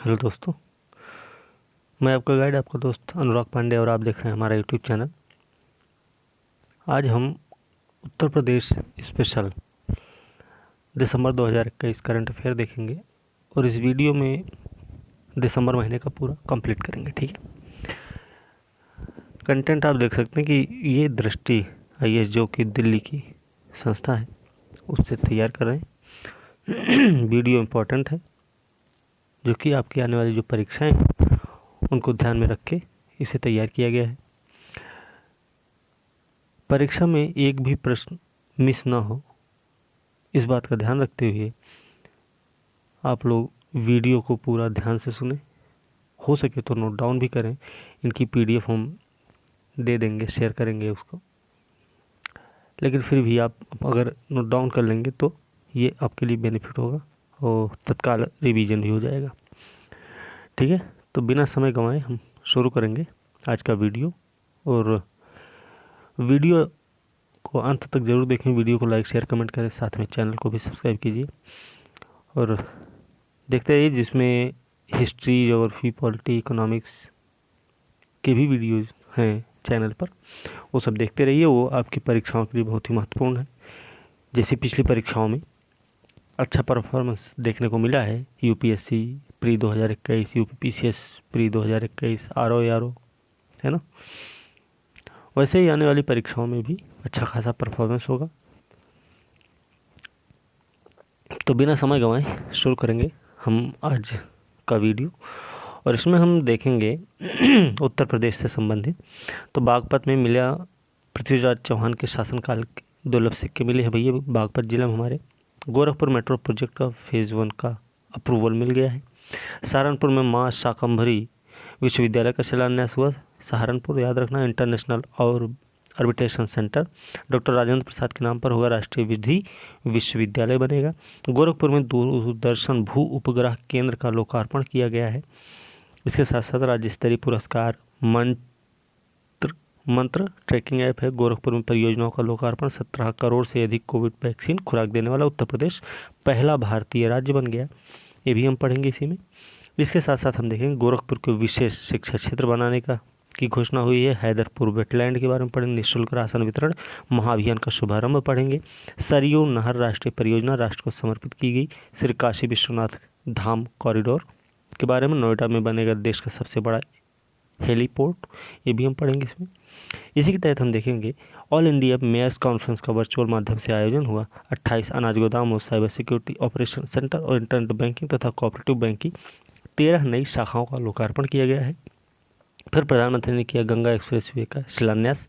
Hello दोस्तों, मैं आपका गाइड, आपका दोस्त अनुराग पांडे और आप देख रहे हैं हमारा यूट्यूब चैनल। आज हम उत्तर प्रदेश स्पेशल दिसंबर 2021 करंट अफेयर देखेंगे और इस वीडियो में दिसंबर महीने का पूरा कंप्लीट करेंगे। ठीक है, कंटेंट आप देख सकते हैं कि ये दृष्टि IAS जो कि दिल्ली की संस्था है उससे तैयार कर रहे हैं। वीडियो इम्पोर्टेंट है जो कि आपकी आने वाली जो परीक्षाएं हैं उनको ध्यान में रख के इसे तैयार किया गया है। परीक्षा में एक भी प्रश्न मिस ना हो, इस बात का ध्यान रखते हुए आप लोग वीडियो को पूरा ध्यान से सुने, हो सके तो नोट डाउन भी करें। इनकी PDF हम दे देंगे, शेयर करेंगे उसको, लेकिन फिर भी आप अगर नोट डाउन कर लेंगे तो ये आपके लिए बेनिफिट होगा और तत्काल रिवीजन भी हो जाएगा। ठीक है, तो बिना समय गंवाए हम शुरू करेंगे आज का वीडियो। और वीडियो को अंत तक ज़रूर देखें, वीडियो को लाइक शेयर कमेंट करें, साथ में चैनल को भी सब्सक्राइब कीजिए और देखते रहिए जिसमें हिस्ट्री, ज्योग्राफी, पॉलिटी, इकोनॉमिक्स के भी वीडियोज़ हैं चैनल पर, वो सब देखते रहिए। वो आपकी परीक्षाओं के लिए बहुत ही महत्वपूर्ण है। जैसे पिछली परीक्षाओं में अच्छा परफॉर्मेंस देखने को मिला है, UPSC pre 2021, UPPCS pre 2021, RO है ना, वैसे ही आने वाली परीक्षाओं में भी अच्छा खासा परफॉर्मेंस होगा। तो बिना समय गंवाए शुरू करेंगे हम आज का वीडियो और इसमें हम देखेंगे उत्तर प्रदेश से संबंधित। तो बागपत में मिला पृथ्वीराज चौहान के शासनकाल के दुर्लभ सिक्के मिले हैं भैया। बागपत जिला में हमारे गोरखपुर मेट्रो प्रोजेक्ट का फेज़ 1 का अप्रूवल मिल गया है। सहारनपुर में माँ शाकंभरी विश्वविद्यालय का शिलान्यास हुआ। सहारनपुर याद रखना, इंटरनेशनल और arbitration centre doctor Rajendra Prasad के नाम पर होगा, राष्ट्रीय विधि विश्वविद्यालय बनेगा। गोरखपुर में दूरदर्शन भू उपग्रह केंद्र का लोकार्पण किया गया है। इसके साथ साथ राज्य स्तरीय पुरस्कार मंत्र ट्रैकिंग ऐप है। गोरखपुर में परियोजनाओं का लोकार्पण। 17 करोड़ से अधिक कोविड वैक्सीन खुराक देने वाला उत्तर प्रदेश पहला भारतीय राज्य बन गया। ये भी हम पढ़ेंगे इसी में। इसके साथ साथ हम देखेंगे गोरखपुर को विशेष शिक्षा क्षेत्र बनाने की घोषणा हुई है। हैदरपुर वेटलैंड के बारे में पढ़ेंगे। निःशुल्क राशन वितरण महाअभियान का शुभारंभ पढ़ेंगे। सरयू नहर राष्ट्रीय परियोजना राष्ट्र को समर्पित की गई। श्री काशी विश्वनाथ धाम कॉरिडोर के बारे में, नोएडा में बनेगा देश का सबसे बड़ा हेलीपोर्ट, ये भी हम पढ़ेंगे इसमें। इसी के तहत हम देखेंगे ऑल इंडिया मेयर्स कॉन्फ्रेंस का वर्चुअल माध्यम से आयोजन हुआ। 28 अनाज गोदाम और साइबर सिक्योरिटी ऑपरेशन सेंटर और इंटरनेट बैंकिंग तथा कोऑपरेटिव बैंक की 13 नई शाखाओं का लोकार्पण किया गया है। फिर प्रधानमंत्री ने किया गंगा एक्सप्रेसवे का शिलान्यास।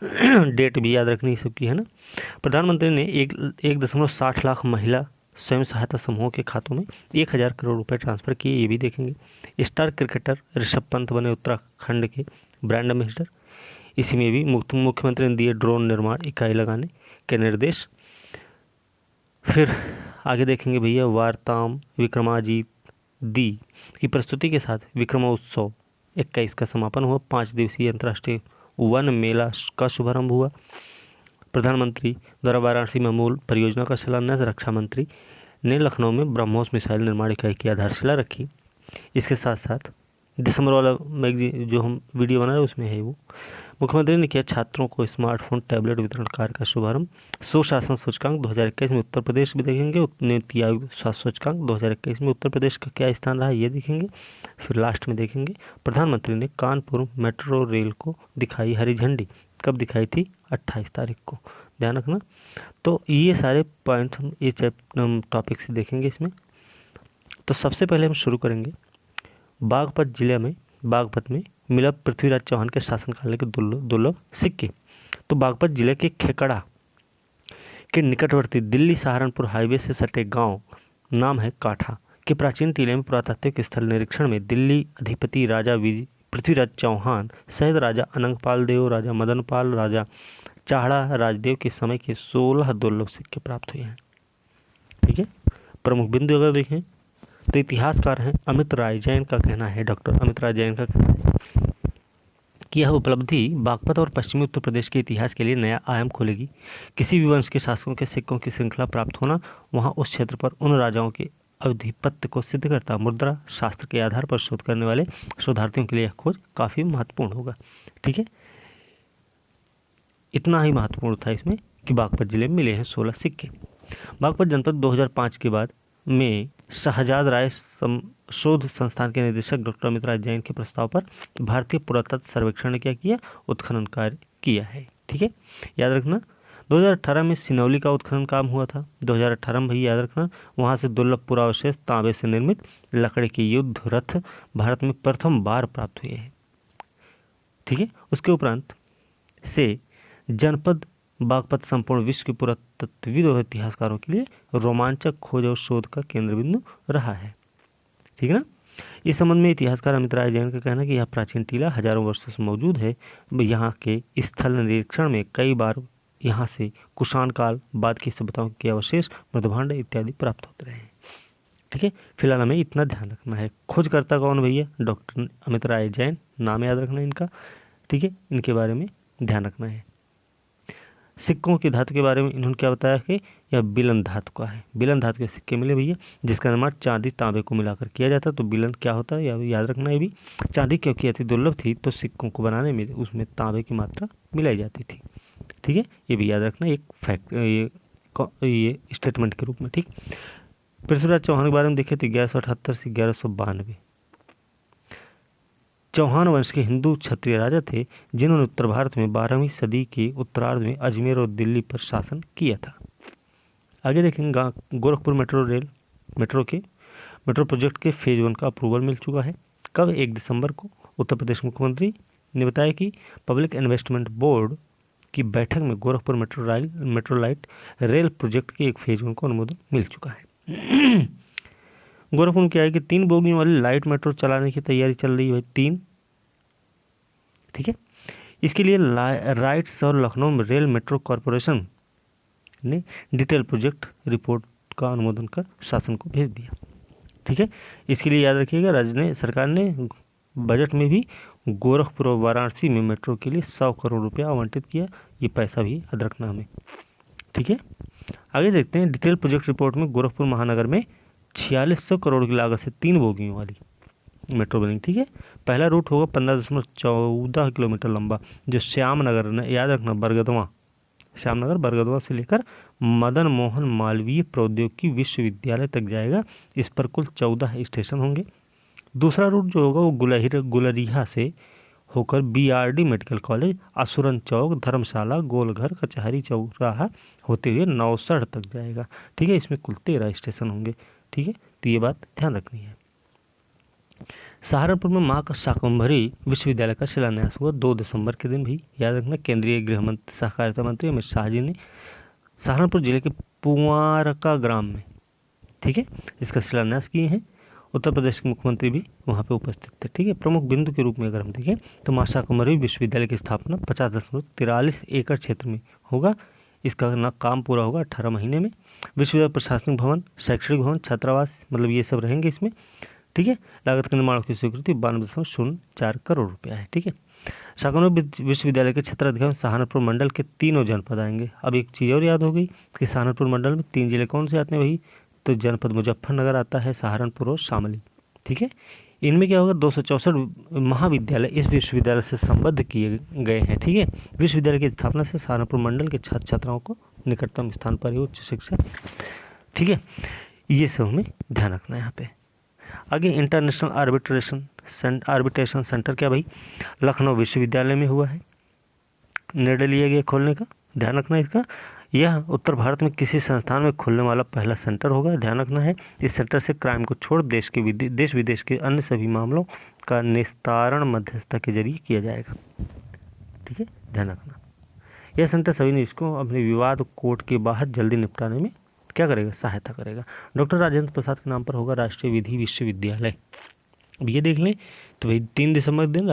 डेट भी याद रखनी सबकी, है ना। प्रधानमंत्री ने 1.60 लाख महिला स्वयं सहायता समूहों के खातों में 1000 करोड़ रुपए ट्रांसफर किए, ये भी देखेंगे। स्टार क्रिकेटर ऋषभ पंत बने उत्तराखंड के ब्रांड एम्बेसडर। इसी में भी मुख्यमंत्री ने दिए ड्रोन निर्माण इकाई लगाने के निर्देश। फिर आगे देखेंगे भैया, वार्ताम विक्रमाजीत दी की प्रस्तुति के साथ विक्रमोत्सव 21 का समापन हुआ। 5 दिवसीय अंतर्राष्ट्रीय वन मेला का शुभारंभ हुआ। प्रधानमंत्री द्वारा वाराणसी में मूल परियोजना का शिलान्यास। रक्षा मंत्री ने लखनऊ में ब्रह्मोस मिसाइल निर्माण इकाई की आधारशिला रखी। इसके साथ साथ दिसंबर वाला मैगजीन जो हम वीडियो बना रहे हैं उसमें है वो, मुख्यमंत्री ने किया छात्रों को स्मार्टफोन टैबलेट वितरण कार्य का शुभारंभ। सुशासन सूचकांक 2021 में उत्तर प्रदेश भी देखेंगे। नीति आयोग स्वास्थ्य सूचकांक 2021 में उत्तर प्रदेश का क्या स्थान रहा ये देखेंगे। फिर लास्ट में देखेंगे प्रधानमंत्री ने कानपुर मेट्रो रेल को दिखाई हरी झंडी। कब दिखाई थी? 28 तारीख को, ध्यान रखना। तो ये सारे पॉइंट हम ये टॉपिक से देखेंगे इसमें। तो सबसे पहले हम शुरू करेंगे बागपत में मिला पृथ्वीराज चौहान के शासनकाल के दुर्लभ सिक्के। तो बागपत जिले के खेकड़ा के निकटवर्ती दिल्ली सहारनपुर हाईवे से सटे गांव नाम है काठा के प्राचीन टीले में पुरातात्विक स्थल निरीक्षण में दिल्ली अधिपति राजा पृथ्वीराज चौहान सहित राजा अनंगपाल देव, राजा मदनपाल, राजा चाहड़ा राजदेव के समय के 16 दुर्लभ सिक्के प्राप्त हुए हैं। ठीक है, प्रमुख बिंदु अगर देखें तो इतिहासकार हैं अमित राय जैन का कहना है, डॉक्टर अमित राय जैन का कहना है कि यह उपलब्धि बागपत और पश्चिमी उत्तर प्रदेश के इतिहास के लिए नया आयाम खोलेगी। किसी भी वंश के शासकों के सिक्कों की श्रृंखला प्राप्त होना, वहां उस क्षेत्र पर उन राजाओं के अधिपत्य को सिद्ध करता मुद्रा शास्त्र के आधार पर शोध करने वाले शोधार्थियों के लिए यह खोज काफ़ी महत्वपूर्ण होगा। ठीक है, इतना ही महत्वपूर्ण था इसमें कि बागपत जिले में मिले हैं 16 सिक्के। बागपत जनपद 2005 के बाद में शाहजाद राय शोध संस्थान के निदेशक डॉक्टर अमित राय जैन के प्रस्ताव पर भारतीय पुरातत्व सर्वेक्षण ने क्या किया, उत्खनन कार्य किया है। ठीक है, याद रखना 2018 में सिनौली का उत्खनन काम हुआ था। 2018 में भाई याद रखना, वहाँ से दुर्लभ पुरावशेष तांबे से निर्मित लकड़ी के युद्ध रथ भारत में प्रथम बार प्राप्त हुए हैं। ठीक है, उसके उपरांत से जनपद बागपत संपूर्ण विश्व के पुरातत्वविद और इतिहासकारों के लिए रोमांचक खोज और शोध का केंद्र बिंदु रहा है। ठीक है ना। इस संबंध में इतिहासकार अमित राय जैन का कहना है कि यह प्राचीन टीला हजारों वर्षों से मौजूद है। यहाँ के स्थल निरीक्षण में कई बार यहाँ से कुषाण काल बाद की सभ्यताओं के अवशेष, मृदभांड इत्यादि प्राप्त होते रहे हैं। ठीक है, फिलहाल हमें इतना ध्यान रखना है। खोजकर्ता कौन भैया, डॉक्टर अमित राय जैन, नाम याद रखना इनका। ठीक है, इनके बारे में ध्यान रखना है। सिक्कों की धातु के बारे में इन्होंने क्या बताया कि यह बिलन धातु का है। बिलन धातु के सिक्के मिले भैया, जिसका निर्माण चांदी तांबे को मिलाकर किया जाता है। तो बिलन क्या होता है याद रखना है भी। चांदी क्योंकि अति दुर्लभ थी तो सिक्कों को बनाने में उसमें तांबे की मात्रा मिलाई जाती थी। ठीक है, ये भी याद रखना, एक फैक्ट ये स्टेटमेंट के रूप में। ठीक, पृथ्वीराज चौहान के बारे में देखें तो 1178 से 1192 चौहान वंश के हिंदू क्षत्रिय राजा थे, जिन्होंने उत्तर भारत में 12वीं सदी के उत्तरार्ध में अजमेर और दिल्ली पर शासन किया था। आगे देखेंगे गोरखपुर मेट्रो प्रोजेक्ट के फेज 1 का अप्रूवल मिल चुका है। कब, 1 दिसंबर को उत्तर प्रदेश मुख्यमंत्री ने बताया कि पब्लिक इन्वेस्टमेंट बोर्ड की बैठक में Gorakhpur metro light rail project के एक फेज 1 को अनुमोदन मिल चुका है। गोरखपुर में क्या है कि 3 बोगियों वाली लाइट मेट्रो चलाने की तैयारी चल रही है 3। ठीक है, इसके लिए राइट्स और लखनऊ में रेल मेट्रो कॉरपोरेशन ने डिटेल प्रोजेक्ट रिपोर्ट का अनुमोदन कर शासन को भेज दिया। ठीक है, इसके लिए याद रखिएगा राज्य सरकार ने बजट में भी गोरखपुर और वाराणसी में मेट्रो के लिए 100 करोड़ रुपया आवंटित किया। ये पैसा भी याद रखना हमें। ठीक है, आगे देखते हैं डिटेल प्रोजेक्ट रिपोर्ट में गोरखपुर महानगर में 4600 करोड़ की लागत से 3 बोगियों वाली मेट्रो बनेगी। ठीक है, पहला रूट होगा 15.14 किलोमीटर लंबा, जो श्यामनगर, याद रखना श्यामनगर बरगदवा से लेकर मदन मोहन मालवीय प्रौद्योगिकी विश्वविद्यालय तक जाएगा। इस पर कुल 14 स्टेशन होंगे। दूसरा रूट जो होगा वो गुलरिहा से होकर BRD मेडिकल कॉलेज, असुरन चौक, धर्मशाला, गोलघर, कचहरी चौराहा होते हुए नौसढ़ तक जाएगा। ठीक है, इसमें कुल 13 स्टेशन होंगे। ठीक है, तो ये बात ध्यान रखनी है। सहारनपुर में मां का शाकंभरी विश्वविद्यालय का शिलान्यास हुआ 2 दिसंबर के दिन भी। याद रखना, केंद्रीय गृह मंत्री सहकारिता मंत्री अमित शाह जी ने सहारनपुर जिले के पुआरका ग्राम में, ठीक है, इसका शिलान्यास किए हैं। उत्तर प्रदेश के मुख्यमंत्री भी वहाँ पे उपस्थित थे। ठीक है, प्रमुख बिंदु के रूप में अगर हम देखें तो मां शाकंभरी विश्वविद्यालय की स्थापना 50.43 एकड़ क्षेत्र में होगा। इसका काम पूरा होगा 18 महीने में। विश्वविद्यालय प्रशासनिक भवन, शैक्षणिक भवन, छात्रावास, मतलब ये सब रहेंगे इसमें। ठीक है, लागत के निर्माण की स्वीकृति 92.04 करोड़ रुपया है। ठीक है, शाकंभरी विश्वविद्यालय के क्षेत्राधिकार सहारनपुर मंडल के 3 जनपद आएंगे। अब एक चीज़ और याद हो गई कि सहारनपुर मंडल में 3 जिले कौन से आते हैं भाई, तो जनपद मुजफ्फरनगर आता है, सहारनपुर और शामली। ठीक है, इनमें क्या होगा 264 महाविद्यालय इस विश्वविद्यालय से संबद्ध किए गए हैं। ठीक है, विश्वविद्यालय की स्थापना से सहारनपुर मंडल के छात्र छात्राओं को निकटतम स्थान पर ही उच्च शिक्षा। ठीक है, ये सब हमें ध्यान रखना है यहाँ पे। आगे इंटरनेशनल आर्बिट्रेशन सेंटर क्या भाई, लखनऊ विश्वविद्यालय में हुआ है, निर्णय लिया गया खोलने का। ध्यान रखना इसका, यह उत्तर भारत में किसी संस्थान में खुलने वाला पहला सेंटर होगा। ध्यान रखना है, इस सेंटर से क्राइम को छोड़ देश विदेश के अन्य सभी मामलों का निस्तारण मध्यस्थता के जरिए किया जाएगा। ठीक है, ध्यान रखना, यह सेंटर सभी निवेशकों अपने विवाद कोर्ट के बाहर जल्दी निपटाने में क्या करेगा, सहायता करेगा। डॉक्टर राजेंद्र प्रसाद के नाम पर होगा राष्ट्रीय विधि विश्वविद्यालय। अब ये देख लें तो भाई 3 दिसंबर के दिन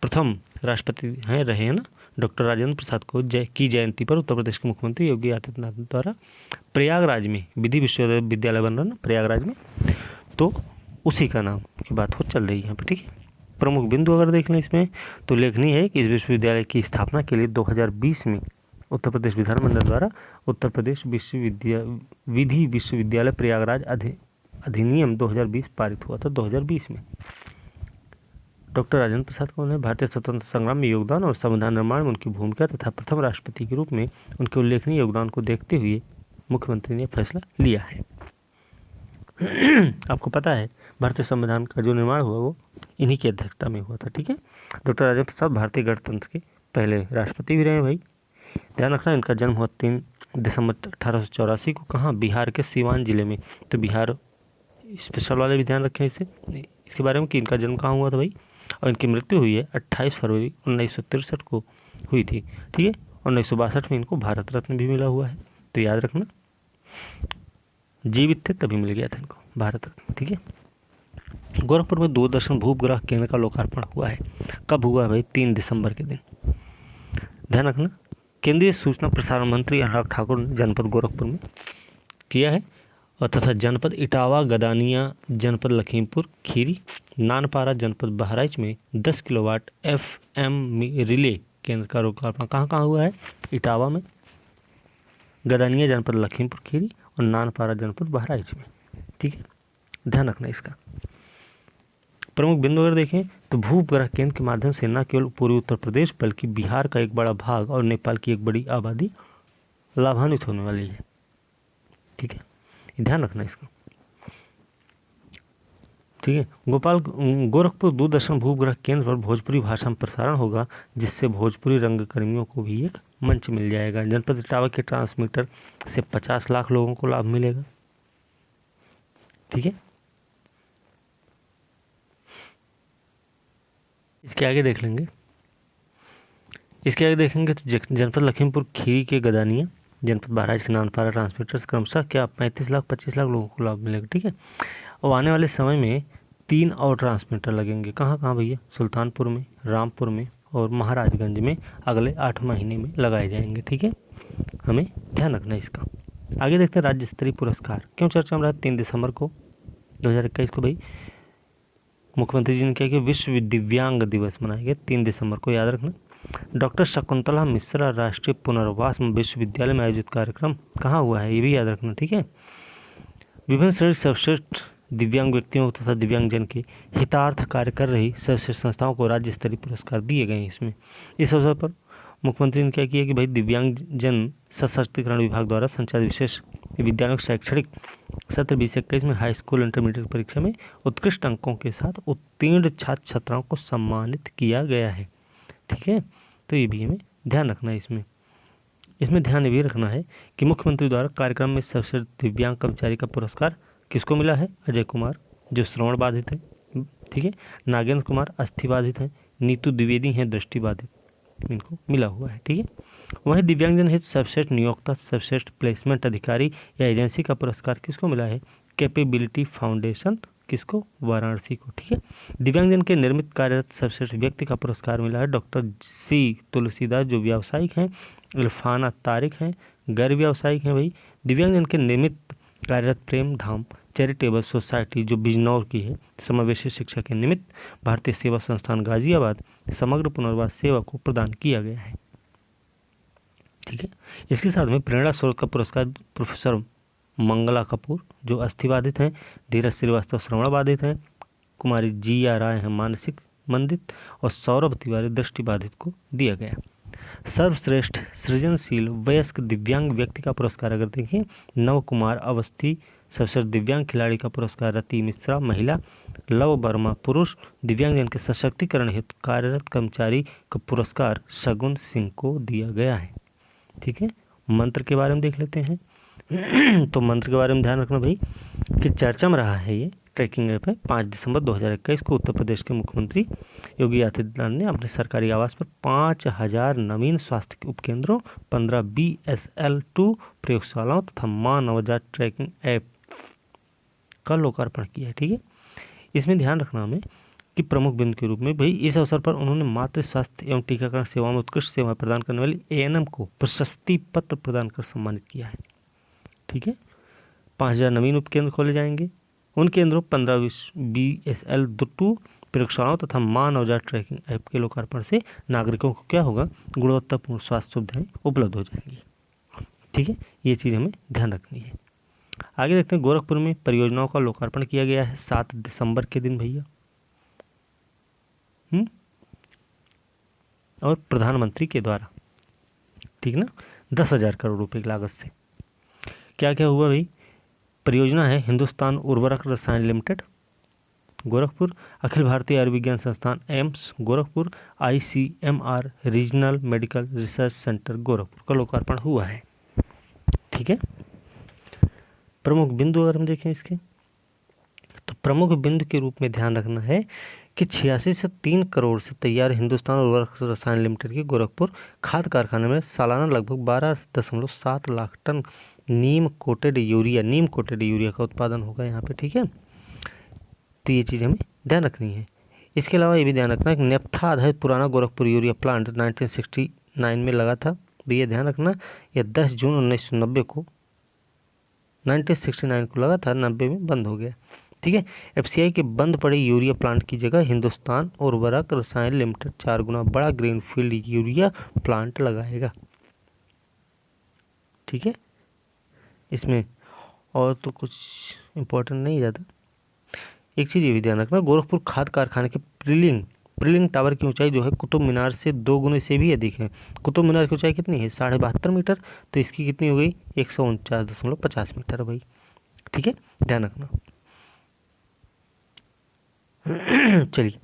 प्रथम राष्ट्रपति रहे हैं ना डॉक्टर राजेंद्र प्रसाद को की जयंती पर उत्तर प्रदेश के मुख्यमंत्री योगी आदित्यनाथ द्वारा प्रयागराज में विधि विश्वविद्यालय बन रहा है ना प्रयागराज में, तो उसी का नाम की बात हो चल रही है यहाँ पर। ठीक है, प्रमुख बिंदु अगर देख लें इसमें तो लेखनीय है कि इस विश्वविद्यालय की स्थापना के लिए 2020 में उत्तर प्रदेश विधानमंडल द्वारा उत्तर प्रदेश विधि विश्वविद्यालय प्रयागराज अधिनियम 2020 पारित हुआ था 2020 में। डॉक्टर राजेंद्र प्रसाद कौन है? भारतीय स्वतंत्रता संग्राम में योगदान और संविधान निर्माण में उनकी भूमिका तथा प्रथम राष्ट्रपति के रूप में उनके उल्लेखनीय योगदान को देखते हुए मुख्यमंत्री ने फैसला लिया है। आपको पता है भारतीय संविधान का जो निर्माण हुआ वो इन्हीं की अध्यक्षता में हुआ था। ठीक है, डॉक्टर राजेंद्र प्रसाद भारतीय गणतंत्र के पहले राष्ट्रपति भी रहे हैं भाई। ध्यान रखना, इनका जन्म हुआ 3 दिसंबर 1884 को। कहाँ? बिहार के सिवान जिले में। तो बिहार स्पेशल वाले भी ध्यान रखें इसके बारे में कि इनका जन्म कहाँ हुआ था भाई। और इनकी मृत्यु हुई है 28 फरवरी 1963 को हुई थी। ठीक है, 1962 में इनको भारत रत्न भी मिला हुआ है, तो याद रखना, जीवित थे तभी मिल गया था इनको भारत रत्न। ठीक है, गोरखपुर में दूरदर्शन भूपग्रह केंद्र का लोकार्पण हुआ है। कब हुआ है भाई? 3 दिसंबर के दिन। ध्यान रखना, केंद्रीय सूचना प्रसारण मंत्री अनुराग ठाकुर ने जनपद गोरखपुर में किया है और तथा जनपद इटावा, गदानिया जनपद लखीमपुर खीरी, नानपारा जनपद बहराइच में 10 किलोवाट FM रिले केंद्र का लोकार्पण कहाँ हुआ है? इटावा में, गदानिया जनपद लखीमपुर खीरी और नानपारा जनपद बहराइच में। ठीक है, ध्यान रखना इसका। प्रमुख बिंदु अगर देखें तो भूपग्रह केंद्र के माध्यम से न केवल पूर्वी उत्तर प्रदेश बल्कि बिहार का एक बड़ा भाग और नेपाल की एक बड़ी आबादी लाभान्वित होने वाली है। ठीक है, ध्यान रखना इसका। ठीक है, गोरखपुर दूरदर्शन भूपग्रह केंद्र पर भोजपुरी भाषा में प्रसारण होगा, जिससे भोजपुरी रंगकर्मियों को भी एक मंच मिल जाएगा। जनपद इटावा के ट्रांसमीटर से 50 लाख लोगों को लाभ मिलेगा। ठीक है, इसके आगे देख लेंगे। इसके आगे देखेंगे तो जनपद लखीमपुर खीरी के गदानिया, जनपद बहराइच के नानपारा ट्रांसमीटर क्रमशः क्या 35 लाख 25 लाख लोगों को लाभ मिलेगा। ठीक है, और आने वाले समय में 3 और ट्रांसमीटर लगेंगे। कहाँ भैया? सुल्तानपुर में, रामपुर में और महाराजगंज में अगले 8 महीने में लगाए जाएंगे। ठीक है, हमें ध्यान रखना इसका। आगे देखते हैं राज्य स्तरीय पुरस्कार क्यों चर्चा में रहा। 3 दिसंबर को 2021 को भाई मुख्यमंत्री जी ने कहा कि विश्व दिव्यांग दिवस मनाया गया 3 दिसंबर को, याद रखना। डॉक्टर शकुंतला मिश्रा राष्ट्रीय पुनर्वास विश्वविद्यालय में आयोजित कार्यक्रम कहाँ हुआ है, ये भी याद रखना। ठीक है, विभिन्न श्रेणी सर्वश्रेष्ठ दिव्यांग व्यक्तियों तथा दिव्यांगजन के हितार्थ कार्य कर रही सर्वश्रेष्ठ संस्थाओं को राज्य स्तरीय पुरस्कार दिए गए हैं इसमें। इस अवसर पर मुख्यमंत्री ने क्या किया कि भाई दिव्यांगजन सशक्तिकरण विभाग द्वारा संचालित विशेष विद्यालयों शैक्षणिक सत्र 2021 में हाई स्कूल इंटरमीडिएट परीक्षा में उत्कृष्ट अंकों के साथ उत्तीर्ण छात्र छात्राओं को सम्मानित किया गया है। ठीक है, तो ये भी हमें ध्यान रखना है इसमें ध्यान ये भी रखना है कि मुख्यमंत्री द्वारा कार्यक्रम में सर्वश्रेष्ठ दिव्यांग कर्मचारी का पुरस्कार किसको मिला है? अजय कुमार जो श्रवण बाधित है। ठीक है, नागेंद्र कुमार अस्थि बाधित हैं, नीतू द्विवेदी हैं दृष्टि बाधित, इनको मिला हुआ है। ठीक है, वहीं दिव्यांगजन हेतु सर्वश्रेष्ठ नियोक्ता, सर्वश्रेष्ठ प्लेसमेंट अधिकारी या एजेंसी का पुरस्कार किसको मिला है? कैपेबिलिटी फाउंडेशन, किसको? वाराणसी को। ठीक है, दिव्यांगजन के निर्मित कार्यरत सर्वश्रेष्ठ व्यक्ति का पुरस्कार मिला है डॉक्टर C तुलसीदास जो व्यावसायिक हैं, इरफाना तारिक हैं गैर व्यावसायिक हैं भाई। दिव्यांगजन के निर्मित कार्यरत प्रेम धाम चैरिटेबल सोसाइटी जो बिजनौर की है, समावेशी शिक्षा के निमित्त भारतीय सेवा संस्थान गाजियाबाद समग्र पुनर्वास सेवा को प्रदान किया गया है। ठीक है, इसके साथ में प्रेरणा स्रोत का पुरस्कार प्रोफेसर मंगला कपूर जो अस्थि बाधित हैं, धीरज श्रीवास्तव श्रवण बाधित हैं, कुमारी जिया राय हैं मानसिक मंदित और सौरभ तिवारी दृष्टि बाधित को दिया गया। सर्वश्रेष्ठ सृजनशील वयस्क दिव्यांग व्यक्ति का पुरस्कार अगर देखें नव कुमार अवस्थी, सर्वश्रेष्ठ दिव्यांग खिलाड़ी का पुरस्कार रति मिश्रा महिला, लव वर्मा पुरुष, दिव्यांगजन के सशक्तिकरण हेतु कार्यरत कर्मचारी का पुरस्कार शगुन सिंह को दिया गया है। ठीक है, मंत्र के बारे में देख लेते हैं। तो मंत्र के बारे में ध्यान रखना भाई कि चर्चा में रहा है ये ट्रैकिंग ऐप है। 5 दिसंबर 2021 को उत्तर प्रदेश के मुख्यमंत्री योगी आदित्यनाथ ने अपने सरकारी आवास पर 5000 नवीन स्वास्थ्य उपकेंद्रों, 15 BSL-2 प्रयोगशालाओं तथा मां नवजात ट्रैकिंग ऐप का लोकार्पण किया है। ठीक है, इसमें ध्यान रखना हमें कि प्रमुख बिंदु के रूप में भाई इस अवसर पर उन्होंने मातृ स्वास्थ्य एवं टीकाकरण सेवाओं में उत्कृष्ट सेवाएं प्रदान करने वाली ANM को प्रशस्ति पत्र प्रदान कर सम्मानित किया है। ठीक है, 5000 नवीन उपकेंद्र खोले जाएंगे। उन केंद्रों 15 BSL-2 प्रयोगशालाओं तथा मां नवजात ट्रैकिंग ऐप के लोकार्पण से नागरिकों को क्या होगा? गुणवत्तापूर्ण स्वास्थ्य सुविधाएं उपलब्ध हो जाएंगी। ठीक है, ये चीज़ हमें ध्यान रखनी है। आगे देखते हैं, गोरखपुर में परियोजनाओं का लोकार्पण किया गया है 7 दिसंबर के दिन भैया। और प्रधानमंत्री के द्वारा, ठीक ना, 10,000 करोड़ रुपए की लागत से। क्या क्या हुआ भाई? परियोजना है हिंदुस्तान उर्वरक रसायन लिमिटेड गोरखपुर, अखिल भारतीय आयुर्विज्ञान संस्थान AIIMS Gorakhpur, ICMR regional medical research centre Gorakhpur का लोकार्पण हुआ है। ठीक है। प्रमुख बिंदु अगर हम देखें इसके, तो प्रमुख बिंदु के रूप में ध्यान रखना है कि 86 से 3 करोड़ से तैयार हिंदुस्तान उर्वरक रसायन लिमिटेड के गोरखपुर खाद कारखाने में सालाना लगभग 12.7 लाख टन नीम कोटेड यूरिया का उत्पादन होगा यहाँ पे। ठीक है, तो ये चीज़ हमें ध्यान रखनी है। इसके अलावा ये भी ध्यान रखना है कि नेप्था आधारित पुराना गोरखपुर यूरिया प्लांट 1969 में लगा था भैया, ध्यान रखना। यह 10 जून 1990 को 1969 को लगा था, 90 में बंद हो गया। ठीक है, FCI के बंद पड़े यूरिया प्लांट की जगह हिंदुस्तान उर्वरक रसायन लिमिटेड 4 गुना बड़ा ग्रीनफील्ड यूरिया प्लांट लगाएगा। ठीक है, इसमें और तो कुछ इम्पोर्टेंट नहीं ज़्यादा। एक चीज़ ये भी ध्यान रखना, गोरखपुर खाद कारखाने के प्रिलिंग टावर की ऊंचाई जो है कुतुब मीनार से 2 गुने से भी अधिक है। कुतुब मीनार की ऊंचाई कितनी है? 72.5 मीटर, तो इसकी कितनी हो गई? 149.50 मीटर भाई। ठीक है, ध्यान रखना। चलिए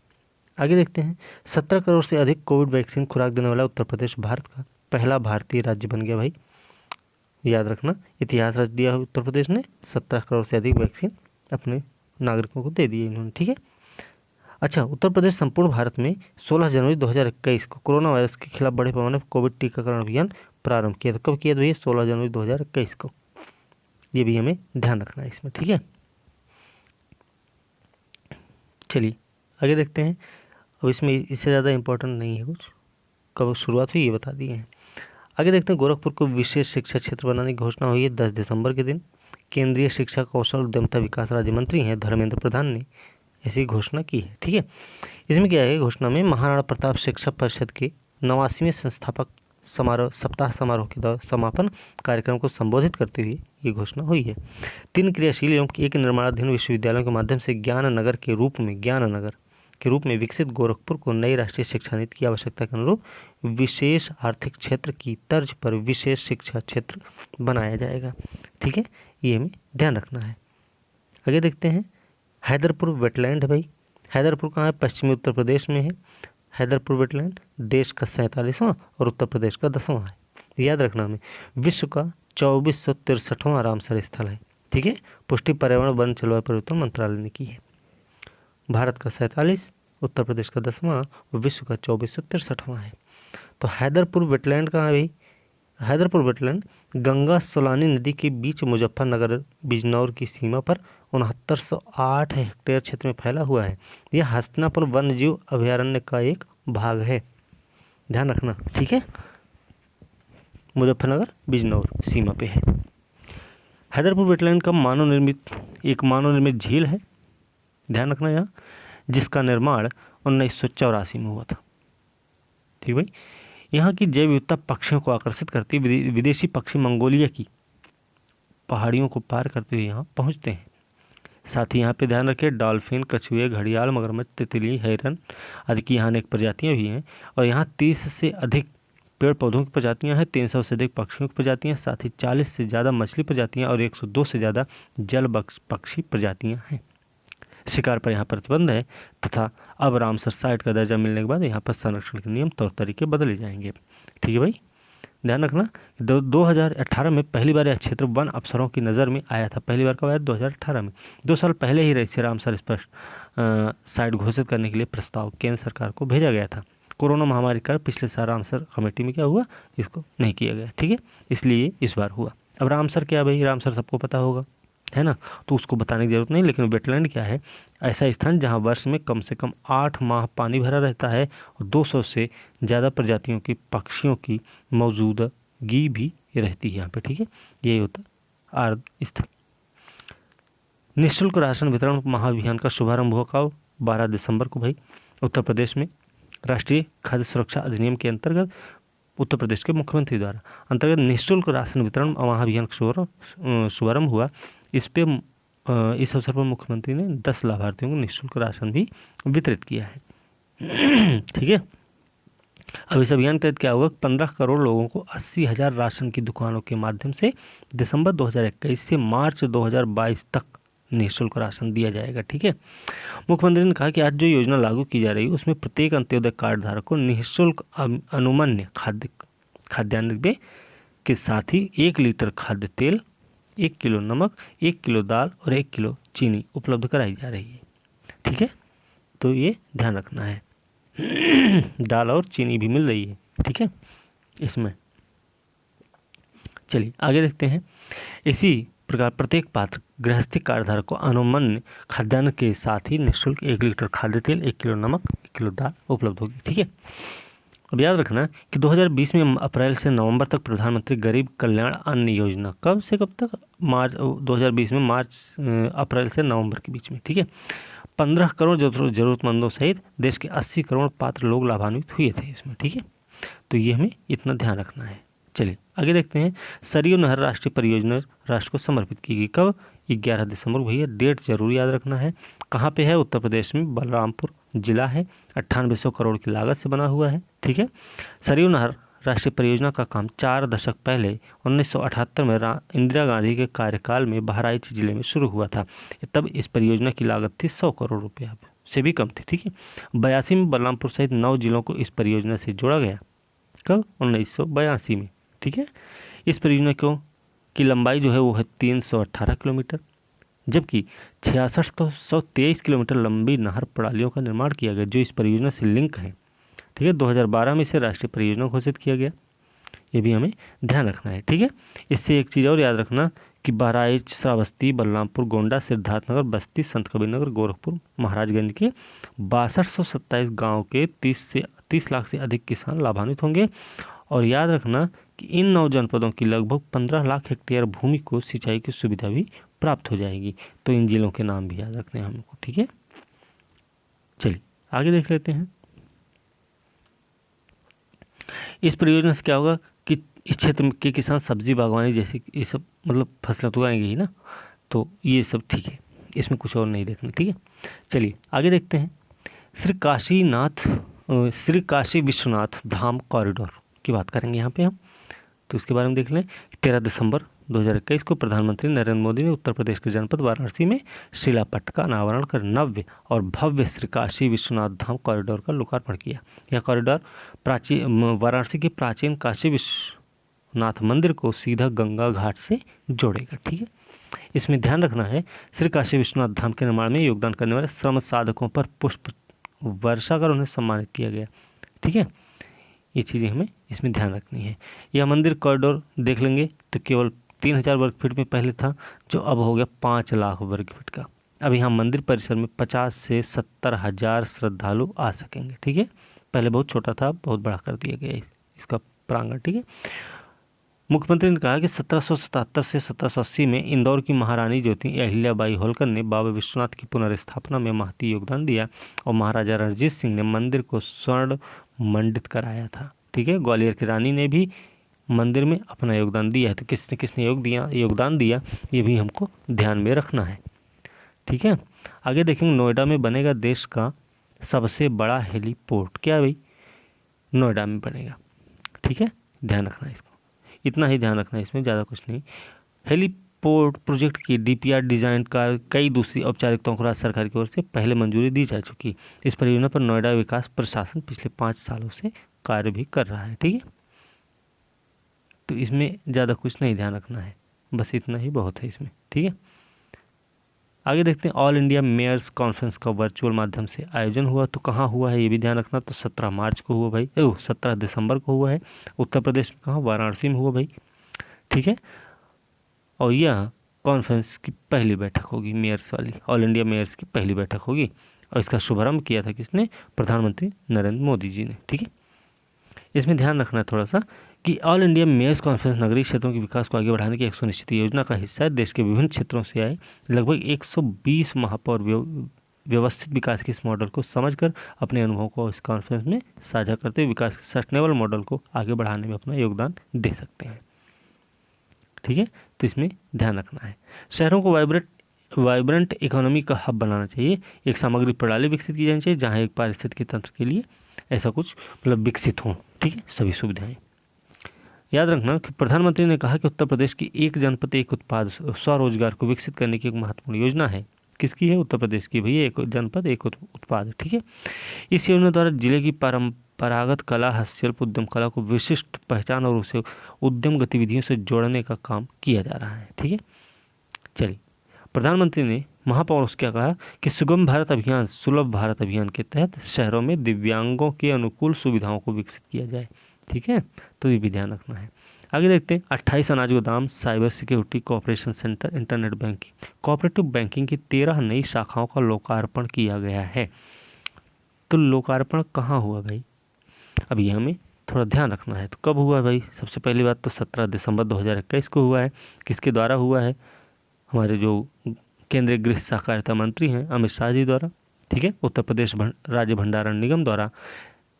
आगे देखते हैं। 17 करोड़ से अधिक कोविड वैक्सीन खुराक देने वाला उत्तर प्रदेश भारत का पहला भारतीय राज्य बन गया भाई। याद रखना, इतिहास रच दिया उत्तर प्रदेश ने, 17 करोड़ से अधिक वैक्सीन अपने नागरिकों को दे दिए इन्होंने। ठीक है, अच्छा, उत्तर प्रदेश संपूर्ण भारत में 16 जनवरी 2021 को कोरोना वायरस के खिलाफ बड़े पैमाने पर कोविड टीकाकरण अभियान प्रारंभ किया था। कब किया था भैया? 16 जनवरी 2021 को। ये भी हमें ध्यान रखना है इसमें। ठीक है, चलिए आगे देखते हैं। अब इसमें इससे ज़्यादा इम्पोर्टेंट नहीं है कुछ, कब शुरुआत हुई ये बता दिए हैं। आगे देखते हैं, गोरखपुर को विशेष शिक्षा क्षेत्र बनाने की घोषणा हुई है 10 दिसंबर के दिन। केंद्रीय शिक्षा कौशल उद्यमिता विकास राज्य मंत्री हैं धर्मेंद्र प्रधान ने ऐसी घोषणा की है। ठीक है, इसमें क्या है? घोषणा में महाराणा प्रताप शिक्षा परिषद के 89वें संस्थापक सप्ताह समारोह के समापन कार्यक्रम को संबोधित करते हुए ये घोषणा हुई है। 3 क्रियाशील एवं एक निर्माणाधीन विश्वविद्यालयों के माध्यम से ज्ञान नगर के रूप में विकसित गोरखपुर को नई राष्ट्रीय शिक्षा नीति की आवश्यकता के अनुरूप विशेष आर्थिक क्षेत्र की तर्ज पर विशेष शिक्षा क्षेत्र बनाया जाएगा। ठीक है, ये हमें ध्यान रखना है। आगे देखते हैं, हैदरपुर वेटलैंड है भाई। हैदरपुर कहाँ है? पश्चिमी उत्तर प्रदेश में है। हैदरपुर वेटलैंड देश का 47वां और उत्तर प्रदेश का 10वां है। याद रखना हमें, विश्व का 2463वां रामसर स्थल है। ठीक है, पुष्टि पर्यावरण वन जलवायु परिवर्तन मंत्रालय ने की है। भारत का 47, उत्तर प्रदेश का 10वां और विश्व का 2463वां है। तो हैदरपुर वेटलैंड कहाँ है भाई? हैदरपुर वेटलैंड गंगा सोलानी नदी के बीच मुजफ्फरनगर बिजनौर की सीमा पर 6908 हेक्टेयर क्षेत्र में फैला हुआ है। यह हस्तिनापुर वन्य जीव अभयारण्य का एक भाग है, ध्यान रखना। ठीक है, मुजफ्फरनगर बिजनौर सीमा पे है। हैदरपुर वेटलैंड का मानव निर्मित झील है, ध्यान रखना यहाँ, जिसका निर्माण 1984 में हुआ था। ठीक भाई, यहाँ की जैव विविधता पक्षियों को आकर्षित करती है। विदेशी पक्षी मंगोलिया की पहाड़ियों को पार करते हुए यहाँ पहुँचते हैं। साथ ही यहाँ पे ध्यान रखें, डॉल्फिन, कछुए, घड़ियाल, मगरमच्छ, तितली, हिरन आदि की यहाँ अनेक प्रजातियाँ भी हैं। और यहाँ 30 से अधिक पेड़ पौधों की प्रजातियाँ हैं, 300 से अधिक पक्षियों की प्रजातियाँ, साथ ही 40 से ज़्यादा मछली प्रजातियाँ और 102 से ज़्यादा जल पक्षी प्रजातियाँ हैं। शिकार पर यहाँ प्रतिबंध है तथा अब रामसर साइट का दर्जा मिलने के बाद यहाँ पर संरक्षण के नियम तौर तरीके बदले जाएंगे। ठीक है भाई, ध्यान रखना। 2018 में पहली बार यह क्षेत्र वन अफसरों की नज़र में आया था। पहली बार कब आया? 2018 में। 2 साल पहले ही इसे रामसर स्पष्ट साइट घोषित करने के लिए प्रस्ताव केंद्र सरकार को भेजा गया था। कोरोना महामारी का पिछले साल रामसर कमेटी में क्या हुआ, इसको नहीं किया गया। ठीक है, इसलिए इस बार हुआ। अब रामसर क्या भाई? रामसर सबको पता होगा, है ना, तो उसको बताने की जरूरत नहीं। लेकिन वेटलैंड क्या है? ऐसा स्थान जहां वर्ष में कम से कम 8 माह पानी भरा रहता है और 200 से ज़्यादा प्रजातियों की पक्षियों की मौजूदगी भी रहती है यहाँ पे। ठीक है, यही होता है आर्द्र स्थल। निःशुल्क राशन वितरण महाअभियान का शुभारंभ हुआ कब? 12 दिसंबर को भाई, उत्तर प्रदेश में। राष्ट्रीय खाद्य सुरक्षा अधिनियम के अंतर्गत उत्तर प्रदेश के मुख्यमंत्री द्वारा निःशुल्क राशन वितरण महाअभियान का शुभारंभ हुआ। इस अवसर पर मुख्यमंत्री ने 10 लाभार्थियों को निःशुल्क राशन भी वितरित किया है। ठीक है। अब इस अभियान के तहत क्या होगा, 15 करोड़ लोगों को 80,000 राशन की दुकानों के माध्यम से दिसंबर 2021 से मार्च 2022 तक निःशुल्क राशन दिया जाएगा। ठीक है। मुख्यमंत्री ने कहा कि आज जो योजना लागू की जा रही है उसमें प्रत्येक अंत्योदय कार्ड धारक को निःशुल्क अनुमन्य खाद्यान्न के साथ ही 1 लीटर खाद्य तेल, 1 किलो नमक, 1 किलो दाल और 1 किलो चीनी उपलब्ध कराई जा रही है। ठीक है, तो ये ध्यान रखना है। दाल और चीनी भी मिल रही है। ठीक है इसमें। चलिए आगे देखते हैं। इसी प्रकार प्रत्येक पात्र गृहस्थी कार्डधारक को अनुमन्य खाद्यान्न के साथ ही निःशुल्क 1 लीटर खाद्य तेल, 1 किलो नमक, 1 किलो दाल उपलब्ध होगी। ठीक है। अब याद रखना कि 2020 में अप्रैल से नवंबर तक प्रधानमंत्री गरीब कल्याण अन्न योजना, कब से कब तक, मार्च 2020 में अप्रैल से नवंबर के बीच में। ठीक है। 15 करोड़ जरूरतमंदों सहित देश के 80 करोड़ पात्र लोग लाभान्वित हुए थे इसमें। ठीक है, तो ये हमें इतना ध्यान रखना है। चलिए आगे देखते हैं। सरयू नहर राष्ट्रीय परियोजना राष्ट्र को समर्पित की गई, कब, 11 दिसंबर को। भैया डेट जरूर याद रखना है। कहाँ पे है, उत्तर प्रदेश में बलरामपुर जिला है। 9800 करोड़ की लागत से बना हुआ है। ठीक है। सरयू नहर राष्ट्रीय परियोजना का काम 4 दशक पहले 1978 में इंदिरा गांधी के कार्यकाल में बहराइच जिले में शुरू हुआ था। तब इस परियोजना की लागत थी 100 करोड़ रुपये से भी कम थी। ठीक है। 82 में बलरामपुर सहित 9 जिलों को इस परियोजना से जोड़ा गया, कब, 1982 में। ठीक है। इस परियोजना की लंबाई जो है वो है 318 किलोमीटर, जबकि 6623 किलोमीटर लंबी नहर प्रणालियों का निर्माण किया गया जो इस परियोजना से लिंक है। ठीक है। 2012 में इसे राष्ट्रीय परियोजना घोषित किया गया, ये भी हमें ध्यान रखना है। ठीक है। इससे एक चीज़ और याद रखना कि बहराइच, श्रावस्ती, बलरामपुर, गोंडा, सिद्धार्थनगर, बस्ती, संत कबीरनगर, गोरखपुर, महाराजगंज के 6227 गाँव के 30 लाख से अधिक किसान लाभान्वित होंगे। और याद रखना कि इन 9 जनपदों की लगभग 15 लाख हेक्टेयर भूमि को सिंचाई की सुविधा भी प्राप्त हो जाएगी। तो इन जिलों के नाम भी याद रखने हैं हमको। ठीक है। चलिए आगे देख लेते हैं। इस परियोजना से क्या होगा कि इस क्षेत्र के किसान सब्जी बागवानी जैसी ये सब मतलब फसलें तो उगाएंगे ही ना, तो ये सब ठीक है, इसमें कुछ और नहीं देखना। ठीक है। चलिए आगे देखते हैं। श्री काशी विश्वनाथ धाम कॉरिडोर की बात करेंगे यहाँ पे हम, तो इसके बारे में देख लें। 13 दिसंबर 2021 को प्रधानमंत्री नरेंद्र मोदी ने उत्तर प्रदेश के जनपद वाराणसी में शिलापट्ट का अनावरण कर नव्य और भव्य श्री काशी विश्वनाथ धाम कॉरिडोर का लोकार्पण किया। यह कॉरिडोर वाराणसी के प्राचीन काशी विश्वनाथ मंदिर को सीधा गंगा घाट से जोड़ेगा। ठीक है। इसमें ध्यान रखना है, श्री काशी विश्वनाथ धाम के निर्माण में योगदान करने वाले श्रम साधकों पर पुष्प वर्षा कर उन्हें सम्मानित किया गया। ठीक है। ये चीज़ें हमें इसमें ध्यान रखनी है। यह मंदिर कॉरिडोर देख लेंगे तो केवल 3000 वर्ग फीट में पहले था, जो अब हो गया 5 लाख वर्ग फीट का। अब यहाँ मंदिर परिसर में 50 से 70 हजार श्रद्धालु आ सकेंगे। ठीक है। पहले बहुत छोटा था, बहुत बड़ा कर दिया गया इसका प्रांगण। ठीक है। मुख्यमंत्री ने कहा कि 1777 से 1780 में इंदौर की महारानी ज्योति अहिल्याबाई होलकर ने बाबा विश्वनाथ की पुनर्स्थापना में महती योगदान दिया और महाराजा रणजीत सिंह ने मंदिर को स्वर्ण मंडित कराया था। ठीक है। ग्वालियर की रानी ने भी मंदिर में अपना योगदान दिया है। तो किसने किसने योगदान दिया ये भी हमको ध्यान में रखना है। ठीक है। आगे देखेंगे। नोएडा में बनेगा देश का सबसे बड़ा हेलीपोर्ट। क्या भाई, नोएडा में बनेगा। ठीक है, ध्यान रखना इसको, इतना ही ध्यान रखना है, इसमें ज़्यादा कुछ नहीं। हेलीपोर्ट प्रोजेक्ट की DPR डिज़ाइन का कई दूसरी औपचारिकताओं को राज्य सरकार की ओर से पहले मंजूरी दी जा चुकी। इस परियोजना पर नोएडा विकास प्रशासन पिछले 5 सालों से कार्य भी कर रहा है। ठीक है। तो इसमें ज़्यादा कुछ नहीं ध्यान रखना है, बस इतना ही बहुत है इसमें। ठीक है। आगे देखते हैं। ऑल इंडिया मेयर्स कॉन्फ्रेंस का वर्चुअल माध्यम से आयोजन हुआ, तो कहाँ हुआ है ये भी ध्यान रखना। तो 17 मार्च को हुआ भाई, 17 दिसंबर को हुआ है। उत्तर प्रदेश में कहाँ, वाराणसी में हुआ भाई। ठीक है। और यह कॉन्फ्रेंस की पहली बैठक होगी, मेयर्स वाली, ऑल इंडिया मेयर्स की पहली बैठक होगी। और इसका शुभारंभ किया था किसने, प्रधानमंत्री नरेंद्र मोदी जी ने। ठीक है। इसमें ध्यान रखना है थोड़ा सा कि ऑल इंडिया मेयर्स कॉन्फ्रेंस नगरीय क्षेत्रों के विकास को आगे बढ़ाने की एक सुनिश्चित योजना का हिस्सा है। देश के विभिन्न क्षेत्रों से आए लगभग 120 महापौर व्यवस्थित विकास के इस मॉडल को समझकर अपने अनुभव को इस कॉन्फ्रेंस में साझा करते हुए विकास के सस्टेनेबल मॉडल को आगे बढ़ाने में अपना योगदान दे सकते हैं। ठीक है, तो इसमें ध्यान रखना है। शहरों को वाइब्रेंट इकोनॉमी का हब बनाना चाहिए। एक सामग्री प्रणाली विकसित की जानी चाहिए जहाँ एक पारिस्थितिकी तंत्र के लिए ऐसा कुछ मतलब विकसित हो, ठीक है, सभी सुविधाएं। याद रखना कि प्रधानमंत्री ने कहा कि उत्तर प्रदेश की एक जनपद एक उत्पाद स्वरोजगार को विकसित करने की एक महत्वपूर्ण योजना है। किसकी है? उत्तर प्रदेश की भैया, एक जनपद एक उत्पाद, ठीक है। इस योजना द्वारा जिले की परंपरागत कला, हस्तशिल्प, उद्यम कला को विशिष्ट पहचान और उसे उद्यम गतिविधियों से जोड़ने का काम किया जा रहा है, ठीक है। चलिए, प्रधानमंत्री ने महापौर क्या कहा कि सुगम भारत अभियान, सुलभ भारत अभियान के तहत शहरों में दिव्यांगों के अनुकूल सुविधाओं को विकसित किया जाए, ठीक है, तो ये भी ध्यान रखना है। आगे देखते हैं 28 अनाज गोदाम, cyber security, cooperation centre, internet banking, cooperative banking की 13 नई शाखाओं का लोकार्पण किया गया है। तो लोकार्पण कहाँ हुआ भाई? अब ये हमें थोड़ा ध्यान रखना है। तो कब हुआ भाई? सबसे पहली बात तो 17 दिसंबर 2021 को हुआ है। किसके द्वारा हुआ है? हमारे जो केंद्रीय गृह सहकारिता मंत्री हैं अमित शाह जी द्वारा, ठीक है। उत्तर प्रदेश राज्य भंडारण निगम द्वारा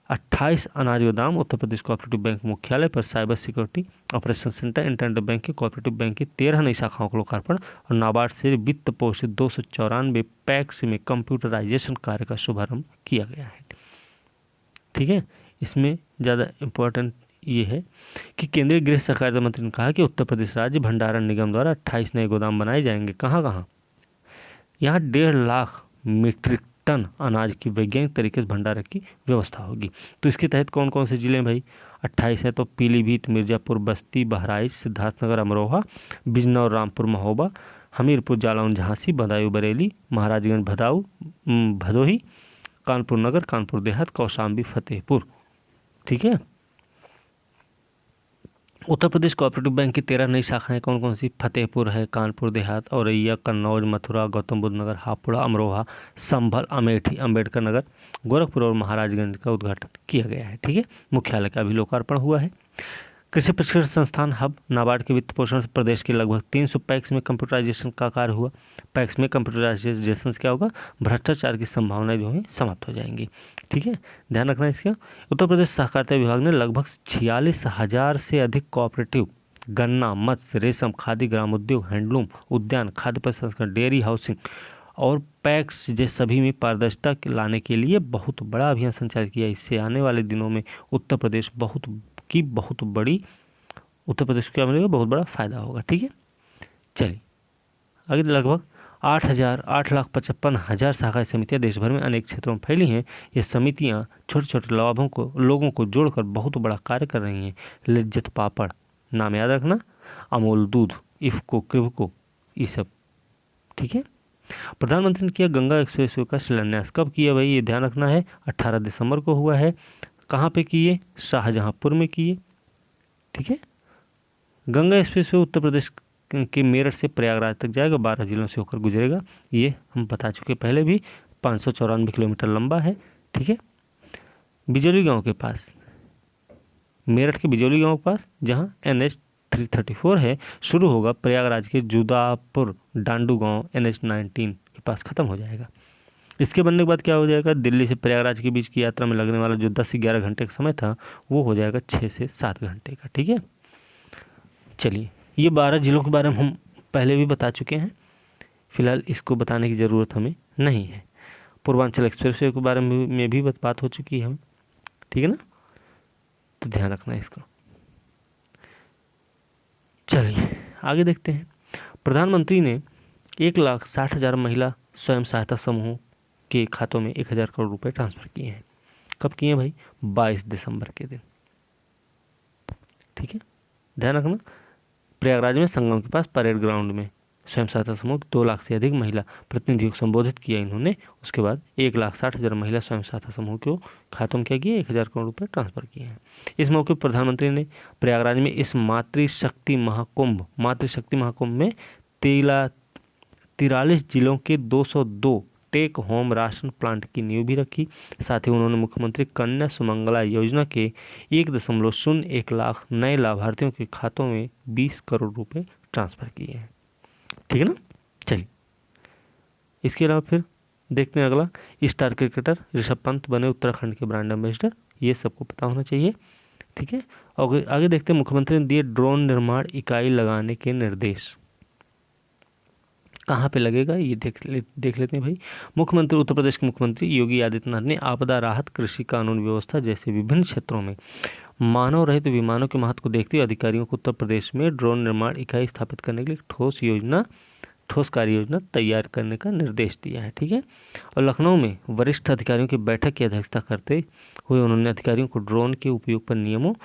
28 अनाज गोदाम, उत्तर प्रदेश कोऑपरेटिव बैंक मुख्यालय पर cyber security, operation centre, internet banking, cooperative bank की 13 नई शाखाओं का लोकार्पण और नाबार्ड से वित्त पोषित 294 पैक्स में कंप्यूटराइजेशन कार्य का शुभारंभ किया गया है, ठीक है। इसमें ज़्यादा इम्पोर्टेंट ये है कि केंद्रीय गृह सहकारिता मंत्री ने कहा कि उत्तर प्रदेश राज्य भंडारण निगम द्वारा 28 नए गोदाम बनाए जाएंगे। कहाँ कहाँ? यहाँ 1.5 लाख मीट्रिक टन अनाज की वैज्ञानिक तरीके से भंडारण की व्यवस्था होगी। तो इसके तहत कौन कौन से जिले हैं भाई? 28 है, तो पीलीभीत, मिर्जापुर, बस्ती, बहराइच, सिद्धार्थनगर, अमरोहा, बिजनौर, रामपुर, महोबा, हमीरपुर, जालौन, झांसी, बदायूं, बरेली, महाराजगंज, भदोही, कानपुर नगर, कानपुर देहात, कौशाम्बी, फतेहपुर, ठीक है। उत्तर प्रदेश कोऑपरेटिव बैंक की 13 नई शाखाएं कौन कौन सी? फतेहपुर है, कानपुर देहात, औरैया, कन्नौज, मथुरा, गौतम बुद्ध नगर, हापुड़, अमरोहा, संभल, अमेठी, अंबेडकर नगर, गोरखपुर और महाराजगंज का उद्घाटन किया गया है, ठीक है। मुख्यालय का भी लोकार्पण हुआ है। कृषि प्रशिक्षण संस्थान हब, नाबार्ड के वित्त पोषण से प्रदेश के लगभग 300 पैक्स में कंप्यूटराइजेशन का कार्य हुआ। पैक्स में कंप्यूटराइजेशन से क्या होगा? भ्रष्टाचार की संभावनाएं जो है समाप्त हो जाएंगी, ठीक है, ध्यान रखना इसका। उत्तर प्रदेश सहकारिता विभाग ने लगभग 46,000 से अधिक कोऑपरेटिव, गन्ना, मत्स्य, रेशम, खादी, ग्रामोद्योग, हैंडलूम, उद्यान, खाद्य प्रसंस्करण, डेयरी, हाउसिंग और पैक्स जैसे सभी में पारदर्शिता लाने के लिए बहुत बड़ा अभियान संचालित किया। इससे आने वाले दिनों में उत्तर प्रदेश बहुत बड़ी उत्तर प्रदेश को क्या मिलेगा? बहुत बड़ा फायदा होगा, ठीक है। चलिए आगे, लगभग 8,55,000 शाखा समितियां देश भर में अनेक क्षेत्रों में फैली हैं। ये समितियां छोटे छोटे लोगों को जोड़कर बहुत बड़ा कार्य कर रही हैं। लिज्जत पापड़, नाम याद रखना, अमूल दूध, इफ्को, क्रिवको, ये सब, ठीक है। प्रधानमंत्री ने किया गंगा एक्सप्रेस वे का शिलान्यास। कब किया भाई? ये ध्यान रखना है, 18 दिसंबर को हुआ है। कहाँ पे किए? शाहजहांपुर में किए, ठीक है। गंगा एक्सप्रेस वे उत्तर प्रदेश के मेरठ से प्रयागराज तक जाएगा, 12 जिलों से होकर गुजरेगा। ये हम बता चुके पहले भी, 594 किलोमीटर लंबा है, ठीक है। बिजौली गांव के पास, मेरठ के बिजौली गांव के पास जहां NH 334 है, शुरू होगा, प्रयागराज के जुदापुर डांडू गांव NH 19 के पास खत्म हो जाएगा। इसके बनने के बाद क्या हो जाएगा? दिल्ली से प्रयागराज के बीच की यात्रा में लगने वाला जो 10 से 11 घंटे का समय था वो हो जाएगा 6 से 7 घंटे का, ठीक है। चलिए, ये 12 जिलों के बारे में हम पहले भी बता चुके हैं, फिलहाल इसको बताने की ज़रूरत हमें नहीं है। पूर्वांचल एक्सप्रेसवे के बारे में भी बात हो चुकी है हमें, ठीक है ना, तो ध्यान रखना है इसका। चलिए आगे देखते हैं। प्रधानमंत्री ने 1,60,000 महिला स्वयं सहायता समूहों के खातों में 1,000 करोड़ रुपए ट्रांसफर किए हैं। कब किए हैं भाई? 22 दिसंबर के दिन, ठीक है, ध्यान रखना। प्रयागराज में संगम के पास परेड ग्राउंड में स्वयं सहायता समूह 2 लाख से अधिक महिला प्रतिनिधियों को संबोधित किया इन्होंने। उसके बाद 1,60,000 महिला स्वयं सहायता समूह के खातों में क्या किए? 1,000 करोड़ रुपए ट्रांसफर किए हैं। इस मौके पर प्रधानमंत्री ने प्रयागराज में इस मातृशक्ति महाकुंभ में 43 जिलों के 202 टेक होम राशन प्लांट की नींव भी रखी। साथ ही उन्होंने मुख्यमंत्री कन्या सुमंगला योजना के 1.01 लाख नए लाभार्थियों के खातों में 20 करोड़ रुपए ट्रांसफर किए हैं, ठीक है ना। चलिए, इसके अलावा फिर देखते हैं अगला। स्टार क्रिकेटर ऋषभ पंत बने उत्तराखंड के ब्रांड एम्बेसडर, ये सबको पता होना चाहिए, ठीक है। और आगे देखते हैं, मुख्यमंत्री ने दिए ड्रोन निर्माण इकाई लगाने के निर्देश। कहाँ पे लगेगा ये देख लेते हैं भाई। मुख्यमंत्री, उत्तर प्रदेश के मुख्यमंत्री योगी आदित्यनाथ ने आपदा राहत, कृषि, कानून व्यवस्था जैसे विभिन्न क्षेत्रों में मानव रहित विमानों के महत्व को देखते हुए अधिकारियों को उत्तर प्रदेश में ड्रोन निर्माण इकाई स्थापित करने के लिए ठोस कार्य योजना तैयार करने का निर्देश दिया है। ठीक है। और लखनऊ में वरिष्ठ अधिकारियों की बैठक की अध्यक्षता करते हुए उन्होंने अधिकारियों को ड्रोन के उपयोग पर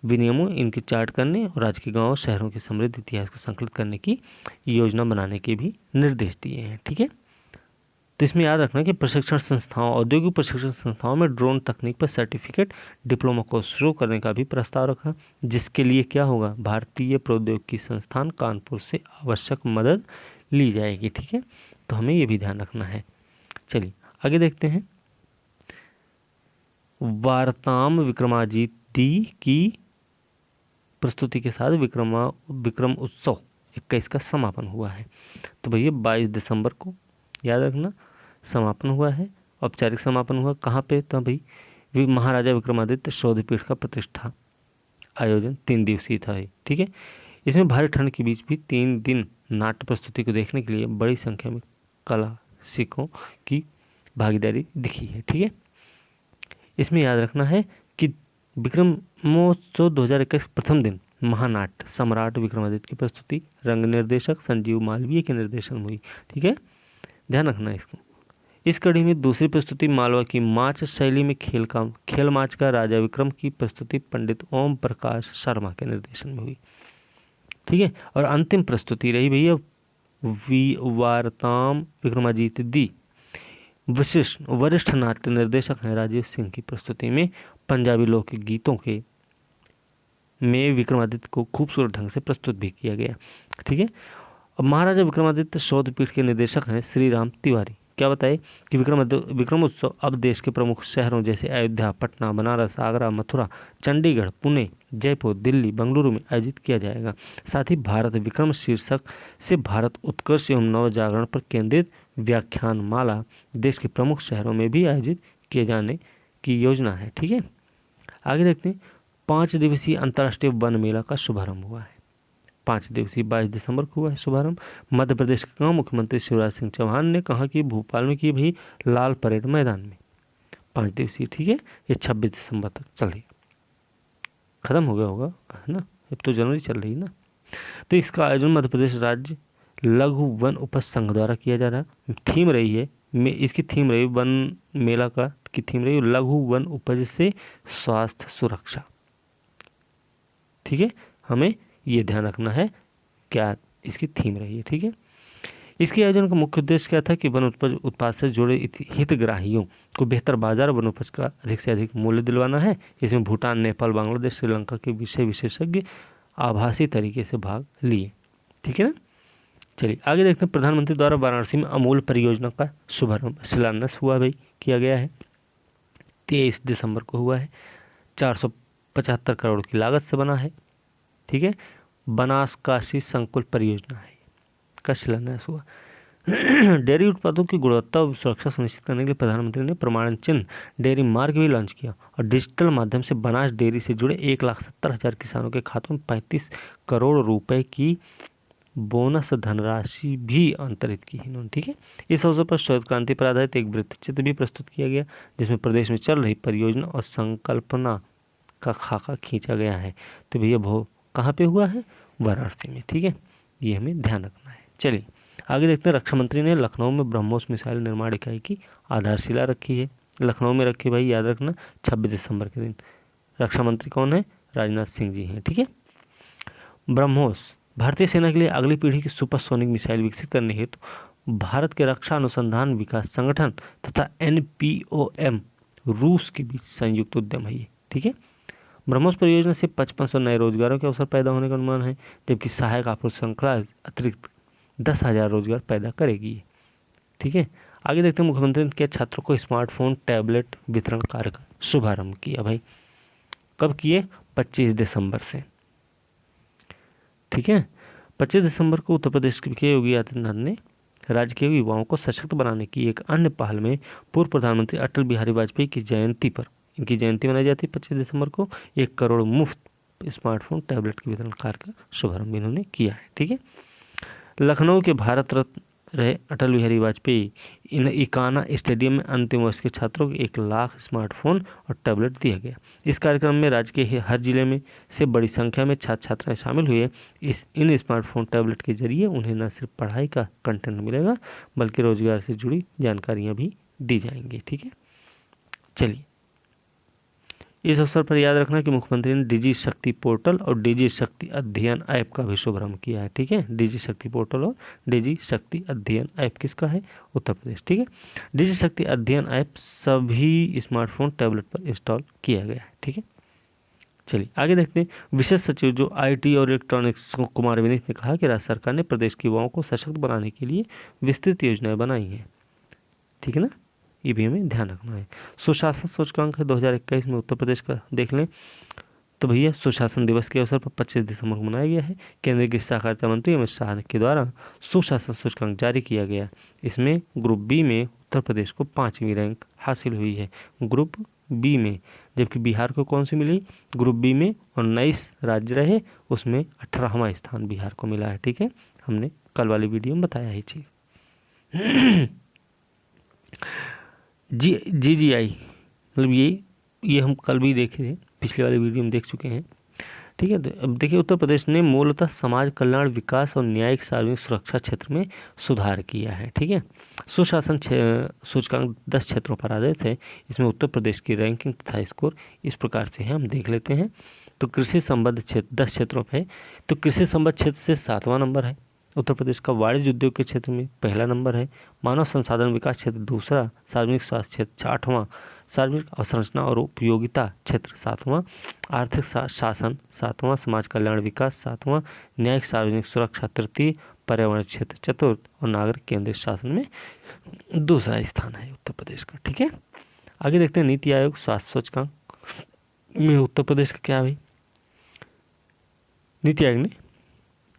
विनियमों, इनकी चार्ट करने और राज्य के गाँव शहरों के समृद्ध इतिहास को संकलित करने की योजना बनाने के भी निर्देश दिए हैं। ठीक है। तो इसमें याद रखना कि प्रशिक्षण संस्थाओं, औद्योगिक प्रशिक्षण संस्थाओं में ड्रोन तकनीक पर सर्टिफिकेट डिप्लोमा कोर्स शुरू करने का भी प्रस्ताव रखा, जिसके लिए क्या होगा, भारतीय प्रौद्योगिकी संस्थान कानपुर से आवश्यक मदद ली जाएगी। ठीक है। तो हमें ये भी ध्यान रखना है। चलिए आगे देखते हैं। वार्ताम विक्रमादित्य की प्रस्तुति के साथ विक्रम उत्सव 21 का समापन हुआ है। तो भैया 22 दिसंबर को याद रखना समापन हुआ है, औपचारिक समापन हुआ। कहाँ पे? तो भाई महाराजा विक्रमादित्य शोधपीठ का प्रतिष्ठा आयोजन 3 दिवसीय था। ठीक है। इसमें भारी ठंड के बीच भी 3 दिन नाट्य प्रस्तुति को देखने के लिए बड़ी संख्या में कला सिखों की भागीदारी दिखी है। ठीक है। इसमें याद रखना है कि विक्रमोत्सव 2021 प्रथम दिन महानाट्य सम्राट विक्रमादित्य की प्रस्तुति रंग निर्देशक संजीव मालवीय के निर्देशन में हुई। ठीक है, ध्यान रखना इसको। इस कड़ी में दूसरी प्रस्तुति मालवा की माच शैली में खेल माच का राजा विक्रम की प्रस्तुति पंडित ओम प्रकाश शर्मा के निर्देशन में हुई। ठीक है। और अंतिम प्रस्तुति रही भैया वार्ताम विक्रमादित्य दी वरिष्ठ नाट्य निर्देशक हैं राजीव सिंह की प्रस्तुति में पंजाबी लोक गीतों के में विक्रमादित्य को खूबसूरत ढंग से प्रस्तुत भी किया गया। ठीक है। अब महाराजा विक्रमादित्य शोधपीठ के निर्देशक हैं श्री राम तिवारी। क्या बताए कि विक्रम उत्सव अब देश के प्रमुख शहरों जैसे अयोध्या, पटना, बनारस, आगरा, मथुरा, चंडीगढ़, पुणे, जयपुर, दिल्ली, बेंगलुरु में आयोजित किया जाएगा। साथ ही भारत विक्रम शीर्षक से भारत उत्कर्ष एवं नव जागरण पर केंद्रित व्याख्यान माला देश के प्रमुख शहरों में भी आयोजित किए जाने की योजना है। ठीक है। आगे देखते हैं। 5 दिवसीय अंतर्राष्ट्रीय वन मेला का शुभारंभ हुआ है। 5 दिवसीय 22 दिसंबर को हुआ है शुभारंभ। मध्य प्रदेश के मुख्यमंत्री शिवराज सिंह चौहान ने कहा कि भोपाल में की भाई लाल परेड मैदान में 5 दिवसीय। ठीक है। ये 26 दिसंबर तक चलेगा, खत्म हो गया होगा है ना, अब तो जनवरी चल रही है ना। तो इसका आयोजन मध्य प्रदेश राज्य लघु वन उपज संघ द्वारा किया जा रहा है। थीम रही है इसकी थीम रही वन मेला का की थीम रही लघु वन उपज से स्वास्थ्य सुरक्षा। ठीक है, हमें ये ध्यान रखना है क्या इसकी थीम रही है। ठीक है। इसके आयोजन का मुख्य उद्देश्य क्या था कि वन उत्पाद से जुड़े हितग्राहियों को बेहतर बाजार वन उपज का अधिक से अधिक मूल्य दिलवाना है। इसमें भूटान, नेपाल, बांग्लादेश, श्रीलंका के विषय विशेषज्ञ आभासी तरीके से भाग लिए। ठीक है ना। चलिए आगे देखते हैं। प्रधानमंत्री द्वारा वाराणसी में अमूल परियोजना का शुभारंभ शिलान्यास हुआ भाई किया गया है। 23 दिसंबर को हुआ है। 475 करोड़ की लागत से बना है। ठीक है। बनास काशी संकुल परियोजना है का शिलान्यास हुआ। डेयरी उत्पादों की गुणवत्ता और सुरक्षा सुनिश्चित करने के लिए प्रधानमंत्री ने प्रमाणन चिन्ह डेयरी मार्क भी लॉन्च किया और डिजिटल माध्यम से बनास डेयरी से जुड़े 1,70,000 किसानों के खातों में 35 करोड़ रुपए की बोनस धनराशि भी अंतरित की इन्होंने। ठीक है। इस अवसर पर श्वेत क्रांति पर आधारित एक वृत्त चित्र भी प्रस्तुत किया गया जिसमें प्रदेश में चल रही परियोजना और संकल्पना का खाका खींचा गया है। तो भैया कहाँ पे हुआ है? वाराणसी में। ठीक है, ये हमें ध्यान रखना है। चलिए आगे देखते हैं। रक्षा मंत्री ने लखनऊ में ब्रह्मोस मिसाइल निर्माण इकाई की आधारशिला रखी है। लखनऊ में रखी भाई, याद रखना 26 दिसंबर के दिन। रक्षा मंत्री कौन है? राजनाथ सिंह जी हैं। ठीक है। ब्रह्मोस भारतीय सेना के लिए अगली पीढ़ी की सुपरसोनिक मिसाइल विकसित करने हेतु भारत के रक्षा अनुसंधान विकास संगठन तथा NPOM रूस के बीच संयुक्त उद्यम है ये। ठीक है। ब्रह्मोस परियोजना से 5500 नए रोजगारों के अवसर पैदा होने का अनुमान है, जबकि सहायक आपूर्ति श्रृंखला अतिरिक्त 10,000 रोजगार पैदा करेगी। ठीक है। आगे देखते हैं। मुख्यमंत्री ने किया छात्रों को स्मार्टफोन टैबलेट वितरण कार्य का शुभारंभ किया भाई। कब किए? 25 दिसंबर से। ठीक है। 25 दिसंबर को उत्तर प्रदेश के योगी आदित्यनाथ ने राज्य के युवाओं को सशक्त बनाने की एक अन्य पहल में पूर्व प्रधानमंत्री अटल बिहारी वाजपेयी की जयंती पर इनकी जयंती मनाई जाती है 25 दिसंबर को। 1 करोड़ मुफ्त स्मार्टफोन टैबलेट के वितरण कार्य का शुभारंभ इन्होंने किया है। ठीक है। लखनऊ के भारत रत्न रहे अटल बिहारी वाजपेयी इन इकाना स्टेडियम में अंतिम वर्ष के छात्रों को 1 लाख स्मार्टफोन और टैबलेट दिया गया। इस कार्यक्रम में राज्य के हर जिले में से बड़ी संख्या में छात्र छात्राएं शामिल हुए। इन स्मार्टफोन टैबलेट के जरिए उन्हें न सिर्फ पढ़ाई का कंटेंट मिलेगा बल्कि रोजगार से जुड़ी जानकारियाँ भी दी जाएंगी। ठीक है। चलिए, इस अवसर पर याद रखना कि मुख्यमंत्री ने डिजी शक्ति पोर्टल और डिजी शक्ति अध्ययन ऐप का भी शुभारंभ किया है। ठीक है। डिजी शक्ति पोर्टल और डिजी शक्ति अध्ययन ऐप किसका है? उत्तर प्रदेश। ठीक है। डिजी शक्ति अध्ययन ऐप सभी स्मार्टफोन टैबलेट पर इंस्टॉल किया गया है। ठीक है। चलिए आगे देखते हैं। विशेष सचिव जो IT और इलेक्ट्रॉनिक्स कुमार विनीत ने कहा कि राज्य सरकार ने प्रदेश के युवाओं को सशक्त बनाने के लिए विस्तृत योजनाएं बनाई हैं। ठीक है ना, ये भी हमें ध्यान रखना है। सुशासन सूचकांक है 2021 में उत्तर प्रदेश का देख लें तो भैया सुशासन दिवस के अवसर पर 25 दिसंबर को मनाया गया है। केंद्रीय गृह सहकारिता मंत्री अमित शाह के द्वारा सुशासन सूचकांक जारी किया गया। इसमें ग्रुप बी में उत्तर प्रदेश को 5वीं रैंक हासिल हुई है, ग्रुप बी में। जबकि बिहार को कौन सी मिली? ग्रुप बी में 19 राज्य रहे, उसमें 18वां स्थान बिहार को मिला है। ठीक है, हमने कल वाली वीडियो में बताया है चीज़। GGI मतलब ये हम कल भी देखे थे, पिछले वाली वीडियो में देख चुके हैं। ठीक है। तो अब देखिए, उत्तर प्रदेश ने मूलतः समाज कल्याण, विकास और न्यायिक सार्वजनिक सुरक्षा क्षेत्र में सुधार किया है। ठीक है। सुशासन सूचकांक 10 क्षेत्रों पर आधारित है। इसमें उत्तर प्रदेश की रैंकिंग तथा स्कोर इस प्रकार से है, हम देख लेते हैं। तो कृषि संबद्ध क्षेत्र 10 क्षेत्रों पर है, तो कृषि संबद्ध क्षेत्र से 7वां नंबर है उत्तर प्रदेश का। वाणिज्य उद्योग के क्षेत्र में पहला नंबर है। मानव संसाधन विकास क्षेत्र दूसरा, सार्वजनिक स्वास्थ्य क्षेत्र 8वां, सार्वजनिक अवसंरचना और उपयोगिता क्षेत्र 7वां, आर्थिक शासन 7वां, समाज कल्याण विकास 7वां, न्यायिक सार्वजनिक सुरक्षा तृतीय, पर्यावरण क्षेत्र चतुर्थ और नागरिक केंद्रीय शासन में दूसरा स्थान है उत्तर प्रदेश का। ठीक है। आगे देखते हैं नीति आयोग स्वास्थ्य सूचकांक में उत्तर प्रदेश का क्या है। नीति आयोग ने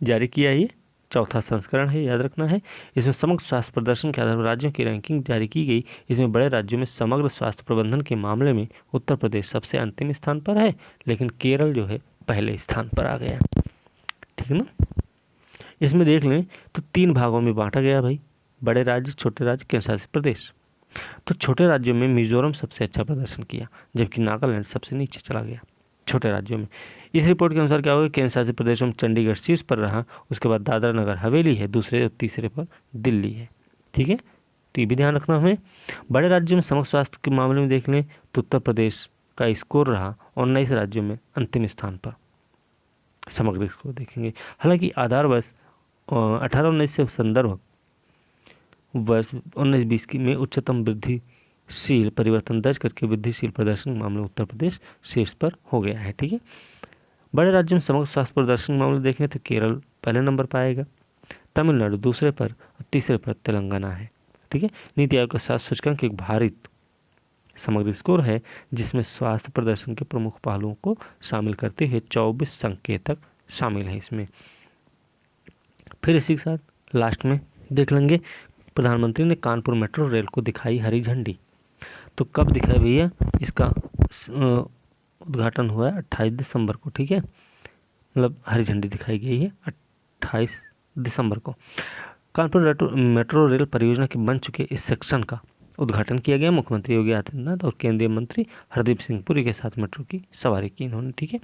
जारी किया है, ये 4था संस्करण है, याद रखना है। इसमें समग्र स्वास्थ्य प्रदर्शन के आधार पर राज्यों की रैंकिंग जारी की गई। इसमें बड़े राज्यों में समग्र स्वास्थ्य प्रबंधन के मामले में उत्तर प्रदेश सबसे अंतिम स्थान पर है, लेकिन केरल जो है पहले स्थान पर आ गया। ठीक है ना। इसमें देख लें तो 3 भागों में बांटा गया भाई, बड़े राज्य, छोटे राज्य, केंद्र शासित प्रदेश। तो छोटे राज्यों में मिजोरम सबसे अच्छा प्रदर्शन किया, जबकि नागालैंड सबसे नीचे चला गया छोटे राज्यों में। इस रिपोर्ट के अनुसार क्या होगा, केंद्र शासित प्रदेशों में चंडीगढ़ शीर्ष पर रहा, उसके बाद दादरा नगर हवेली है दूसरे और तीसरे पर दिल्ली है। ठीक है, तो ये भी ध्यान रखना हमें। बड़े राज्यों में समग्र स्वास्थ्य के मामले में देख लें तो उत्तर प्रदेश का स्कोर रहा 19 राज्यों में अंतिम स्थान पर, समग्र स्कोर देखेंगे। हालांकि आधार वर्ष 18-19 से संदर्भ वर्ष 19-20 की में उच्चतम वृद्धिशील परिवर्तन दर्ज करके वृद्धिशील प्रदर्शन के मामले में उत्तर प्रदेश शीर्ष पर हो गया है। ठीक है। बड़े राज्यों में समग्र स्वास्थ्य प्रदर्शन के मामले देखें तो केरल पहले नंबर पाएगा, तमिलनाडु दूसरे पर और तीसरे पर तेलंगाना है। ठीक है। नीति आयोग का स्वास्थ्य सूचकांक एक भारित समग्र स्कोर है जिसमें स्वास्थ्य प्रदर्शन के प्रमुख पहलुओं को शामिल करते हुए 24 संकेतक शामिल हैं इसमें। फिर इसी के साथ लास्ट में देख लेंगे, प्रधानमंत्री ने कानपुर मेट्रो रेल को दिखाई हरी झंडी। तो कब दिखाई भैया, इसका उद्घाटन हुआ है 28 दिसंबर को। ठीक है, मतलब हरी झंडी दिखाई गई है 28 दिसंबर को। कानपुर मेट्रो रेल परियोजना के बन चुके इस सेक्शन का उद्घाटन किया गया। मुख्यमंत्री योगी आदित्यनाथ और केंद्रीय मंत्री हरदीप सिंह पुरी के साथ मेट्रो की सवारी की इन्होंने। ठीक है,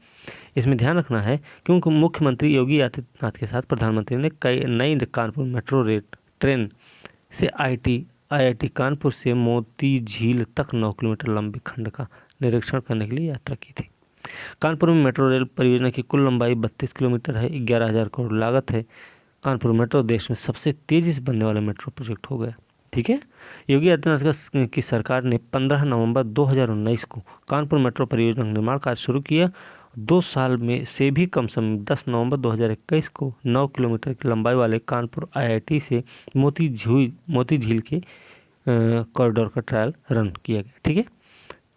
इसमें ध्यान रखना है क्योंकि मुख्यमंत्री योगी आदित्यनाथ के साथ प्रधानमंत्री ने कई नई कानपुर मेट्रो रेल ट्रेन से IIT कानपुर से मोती झील तक 9 किलोमीटर लंबे खंड का निरीक्षण करने के लिए यात्रा की थी। कानपुर में मेट्रो रेल परियोजना की कुल लंबाई 32 किलोमीटर है, 11,000 करोड़ लागत है। कानपुर मेट्रो देश में सबसे तेजी से बनने वाला मेट्रो प्रोजेक्ट हो गया। ठीक है, योगी आदित्यनाथ की सरकार ने 15 नवंबर 2019 को कानपुर मेट्रो परियोजना का निर्माण कार्य शुरू किया। 2 साल में से भी कम समय 10 नवंबर 2021 को 9 किलोमीटर की लंबाई वाले कानपुर IIT से मोती झील के कॉरिडोर का ट्रायल रन किया गया। ठीक है,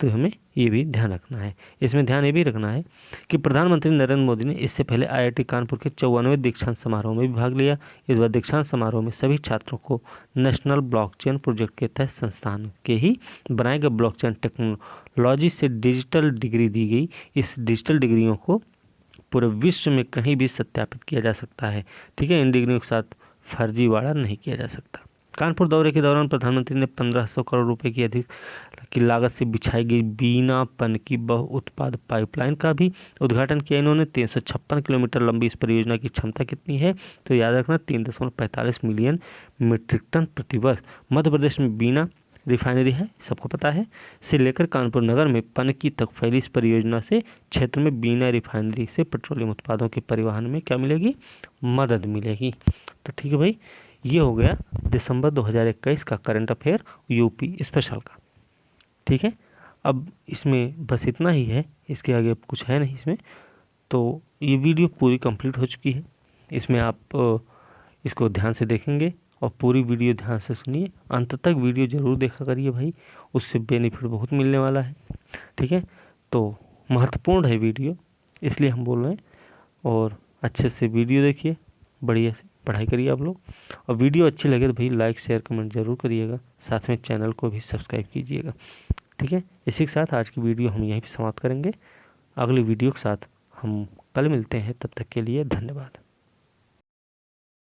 तो हमें ये भी ध्यान रखना है। इसमें ध्यान ये भी रखना है कि प्रधानमंत्री नरेंद्र मोदी ने इससे पहले IIT कानपुर के 54वें दीक्षांत समारोह में भी भाग लिया। इस बार दीक्षांत समारोह में सभी छात्रों को नेशनल ब्लॉकचेन प्रोजेक्ट के तहत संस्थान के ही बनाए गए ब्लॉकचेन टेक्नोलॉजी से डिजिटल डिग्री दी गई। इस डिजिटल डिग्रियों को पूरे विश्व में कहीं भी सत्यापित किया जा सकता है। ठीक है, इन डिग्रियों के साथ फर्जीवाड़ा नहीं किया जा सकता। कानपुर दौरे के दौरान प्रधानमंत्री ने 1500 करोड़ रुपए की अधिक की लागत से बिछाई गई बीना पनकी बहु उत्पाद पाइपलाइन का भी उद्घाटन किया। इन्होंने 356 किलोमीटर लंबी इस परियोजना की क्षमता कितनी है, तो याद रखना 3.45 मिलियन मीट्रिक टन प्रतिवर्ष। मध्य प्रदेश में बीना रिफाइनरी है, सबको पता है, से लेकर कानपुर नगर में पनकी तक फैली इस परियोजना से क्षेत्र में बीना रिफाइनरी से पेट्रोलियम उत्पादों के परिवहन में क्या मिलेगी, मदद मिलेगी। तो ठीक है भाई, ये हो गया दिसंबर 2021 का करंट अफेयर यूपी स्पेशल का। ठीक है, अब इसमें बस इतना ही है, इसके आगे अब कुछ है नहीं इसमें। तो ये वीडियो पूरी कंप्लीट हो चुकी है। इसमें आप इसको ध्यान से देखेंगे और पूरी वीडियो ध्यान से सुनिए, अंत तक वीडियो ज़रूर देखा करिए भाई, उससे बेनिफिट बहुत मिलने वाला है। ठीक है, तो महत्वपूर्ण है वीडियो, इसलिए हम बोल रहे हैं। और अच्छे से वीडियो देखिए, बढ़िया से पढ़ाई करिए आप लोग। और वीडियो अच्छी लगे तो भाई लाइक शेयर कमेंट जरूर करिएगा, साथ में चैनल को भी सब्सक्राइब कीजिएगा। ठीक है, इसी के साथ आज की वीडियो हम यहीं पे समाप्त करेंगे। अगली वीडियो के साथ हम कल मिलते हैं, तब तक के लिए धन्यवाद।